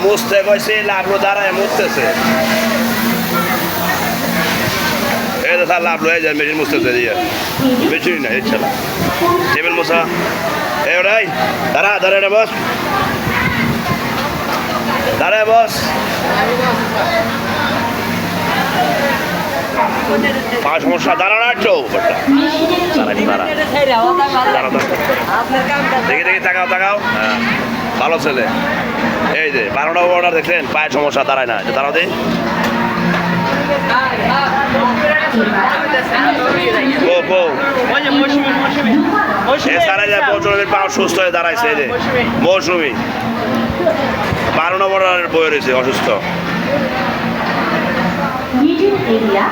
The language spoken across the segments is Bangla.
মুছতে কইছি লাভলো দাঁড়ায় মুছতেছে এই তো স্যার লাভলো এই যে মেশিন মুছতেছে দিয়ে বেশি না এই ছেলে টেবিল মোছা এই ওরাই দাঁড়া দাঁড়া বস দাঁড়ায় বস পাঁচ সমস্যা দাঁড়ানো একটু দেখি দেখি তাকাও তাকাও হ্যাঁ ভালো ছেলে এই যে 12টা অর্ডার দেখলেন পায়ের সমস্যা দাঁড়ায় না দাঁড়াও দিই সুস্থ হয়ে দাঁড়াইছে এই যে মৌসুমি 12 নম্বরের বই রয়েছে অসুস্থ নিজের এরিয়া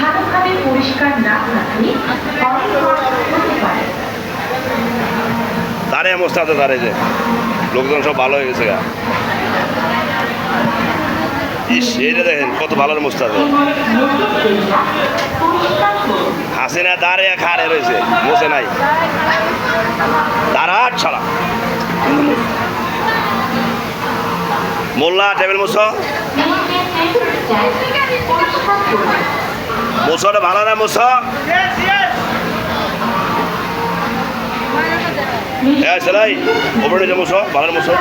ভালোভাবে পরিষ্কার না থাকলে দাঁড়িয়ে মোস্তাতে দাঁড়িয়েছে লোকজন সব ভালো হয়ে গেছে গা ইস এইটা দেখেন কত ভালো মোস্তাতে হাসিনা দাঁড়িয়ে খাড়ে রয়েছে বসে নাই দাঁড়া ছাড়া মোল্লা টেবিল মুছো মুছোটা ভালো না মুছো সেলাই ওপরে যে মুছো ভালো মুছো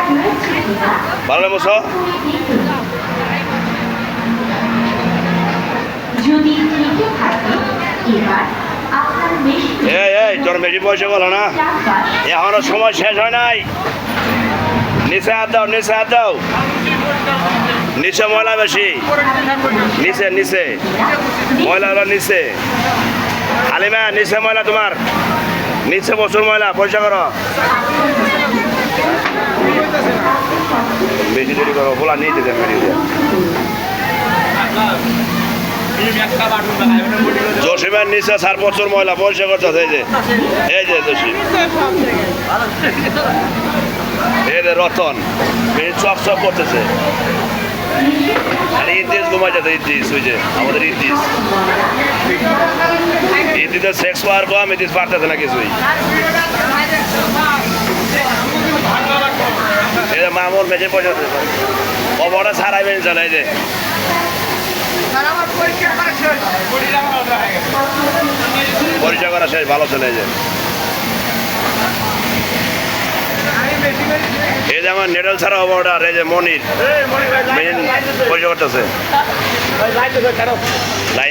ভালো মুছো এই তোর বেশি পয়সা বলো না এখনো সময় শেষ হয় নাই নিচে হাত দাও নিচে হাত দাও নিচে ময়লা বেশি নিচে নিচে ময়লা হলো নিচে হালিমা নিচে ময়লা তোমার নিচে প্রচুর ময়লা পয়সা করো বেশি দেরি করো বলা নিয়ে যেতে জসিমের নিচে 4 বছর ময়লা পয়সা করতেছে এই যে জসিম এই যে রতন চক চক করতেছে আর ইদ্দিস ঘুমাই যাচ্ছে ইদ্দিস ওই যে আমাদের ইদ্দিস ইদ্দিসের সেক্স পাওয়ার কম ইদ্দিস পারতেছে না কিছুই এই যে মামুর মেঝে পয়সা অবটা সারাই মেনে চলে এই যে পরিচয় করা শেষ ভালো চলে এই যে এই যে আমার নেডল ছাড়া অবটা এই যে মনির মেন পরিচয় করতেছে লাইন